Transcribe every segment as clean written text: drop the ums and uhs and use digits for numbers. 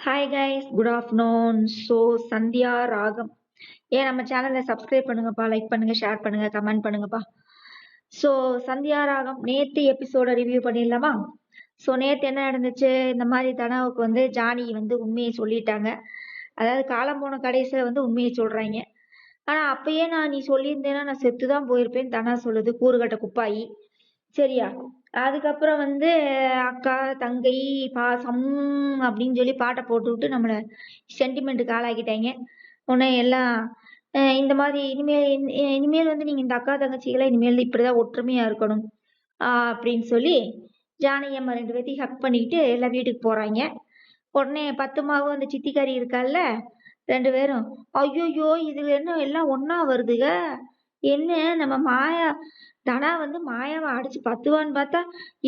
Hi guys, good afternoon. Sandhya ராகம் நம்ம சேனலை சப்ஸ்கிரைப் பண்ணுங்கப்பா, லைக் பண்ணுங்க, ஷேர் பண்ணுங்க, கமெண்ட் பண்ணுங்கப்பா. ஸோ சந்தியா ராகம் நேற்று எபிசோட ரிவ்யூ பண்ணிடலாமா? நேற்று என்ன நடந்துச்சு? இந்த மாதிரி தனாவுக்கு ஜானி உண்மையை சொல்லிட்டாங்க. அதாவது காலம் போன கடைசியில் உண்மையை சொல்றாங்க. ஆனால் அப்பயே நீ சொல்லியிருந்தேன்னா நான் செத்து தான் போயிருப்பேன் தனா சொல்லுது, கூறுகட்ட குப்பாயி. சரியா? அதுக்கப்புறம் அக்கா தங்கை பாசம் அப்படின்னு சொல்லி பாட்டை போட்டு விட்டு நம்மளை சென்டிமெண்ட்டுக்கு ஆளாக்கிட்டாங்க. உடனே எல்லாம் இந்த மாதிரி இனிமேல் நீங்கள் இந்த அக்கா தங்கச்சிகளை இனிமேல் இப்படிதான் ஒற்றுமையா இருக்கணும் அப்படின்னு சொல்லி ஜானகியம்மா 2 பேர்த்தையும் ஹக் பண்ணிக்கிட்டு எல்லாம் வீட்டுக்கு போறாங்க. உடனே பத்துமாவும் அந்த சித்திக்காரி இருக்கால்ல, 2 பேரும் ஐயோயோ இதுல என்ன எல்லாம் ஒன்னா வருதுக, என்ன நம்ம மாயா தனா மாயாவை அடிச்சு பத்துவான்னு பார்த்தா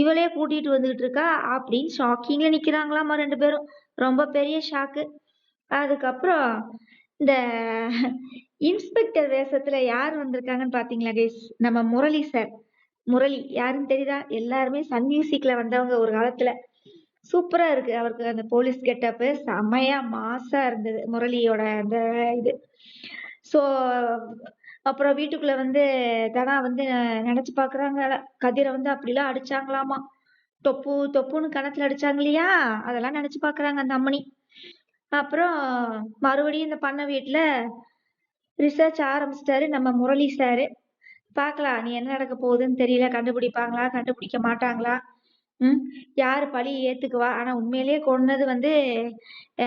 இவளே கூட்டிட்டு வந்துகிட்டு இருக்கா அப்படின்னு ஷாக்கிங்ல நிக்கிறாங்களாமா 2 பேரும். ரொம்ப பெரிய ஷாக்கு. அதுக்கப்புறம் இந்த இன்ஸ்பெக்டர் வேஷத்துல யார் வந்திருக்காங்கன்னு பாத்தீங்களா கைஸ்? நம்ம முரளி சார். முரளி யாருன்னு தெரியுதா? எல்லாருமே சன் மியூசிக்ல வந்தவங்க ஒரு காலத்துல. சூப்பரா இருக்கு அவருக்கு அந்த போலீஸ் கெட்டப்பு, செமையா மாசா இருந்தது முரளியோட அந்த இது. ஸோ அப்புறம் வீட்டுக்குள்ள தனா நினைச்சு பாக்குறாங்க, கதிரை அப்படிலாம் அடிச்சாங்களாமா. தொப்பு தொப்புன்னு கணத்துல அடிச்சாங்க இல்லையா, அதெல்லாம் நினைச்சு பாக்குறாங்க அந்த அம்மணி. அப்புறம் மறுபடியும் இந்த பண்ண வீட்டுல ரிசர்ச் ஆரம்பிச்சிட்டாரு நம்ம முரளி சாரு. பார்க்கலாம் நீ என்ன நடக்க போகுதுன்னு தெரியல. கண்டுபிடிப்பாங்களா, கண்டுபிடிக்க மாட்டாங்களா? யாரு பழி ஏத்துக்குவா? ஆனா உண்மையிலேயே கொன்னது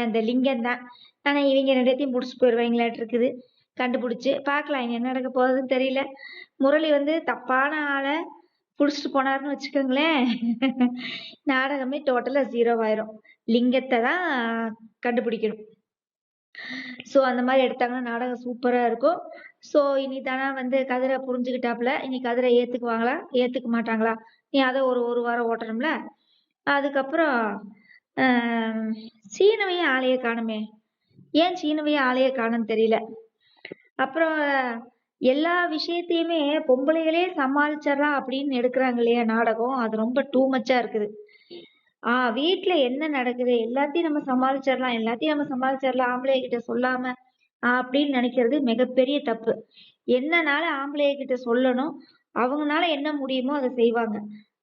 இந்த லிங்கம் தான். ஆனா இவங்க 2த்தையும் முடிச்சுட்டு போயிடுவாங்களாட்டு இருக்குது. கண்டுபிடிச்சு பார்க்கலாம் இனி என்ன நடக்க போகுதுன்னு தெரியல. முரளி தப்பான ஆளை புடிச்சிட்டு போனாருன்னு வச்சுக்கோங்களேன், நாடகமே டோட்டலா 0 ஆயிரும். லிங்கத்தை தான் கண்டுபிடிக்கணும். ஸோ அந்த மாதிரி எடுத்தாங்கன்னா நாடகம் சூப்பரா இருக்கும். ஸோ இனி தானா கதிரை புரிஞ்சுக்கிட்டாப்புல. இனி கதிரை ஏத்துக்குவாங்களா, ஏத்துக்க மாட்டாங்களா? நீ அதை ஒரு வாரம் ஓட்டணும்ல. அதுக்கப்புறம் சீனவையும் ஆளைய காணுமே. ஏன் சீனவையும் ஆளைய காணும்னு தெரியல. அப்புறம் எல்லா விஷயத்தையுமே பொம்பளைகளே சமாளிச்சிடலாம் அப்படின்னு எடுக்கிறாங்க இல்லையா நாடகம், அது ரொம்ப டூ மச்சா இருக்குது. வீட்டுல என்ன நடக்குது எல்லாத்தையும் நம்ம சமாளிச்சிடலாம், ஆம்பளைய கிட்ட சொல்லாம அப்படின்னு நினைக்கிறது மிகப்பெரிய தப்பு. என்னனால ஆம்பளைய கிட்ட சொல்லணும், அவங்கனால என்ன முடியுமோ அதை செய்வாங்க,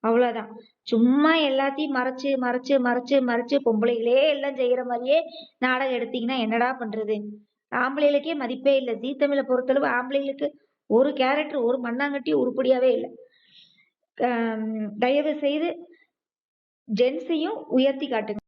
அவ்வளவுதான். சும்மா எல்லாத்தையும் மறைச்சு மறைச்சு மறைச்சு மறைச்சு பொம்பளைகளே எல்லாம் செய்யற மாதிரியே நாடகம் எடுத்தீங்கன்னா என்னடா பண்றது? ஆம்பளைகளுக்கே மதிப்பே இல்லை. ஜீ தமிழை பொறுத்தளவு ஆம்பளைகளுக்கு ஒரு கேரக்டர், ஒரு மண்ணாங்கட்டி உருப்படியாவே இல்லை. தயவு செய்து ஜென்ஸையும் உயர்த்தி காட்டுங்க.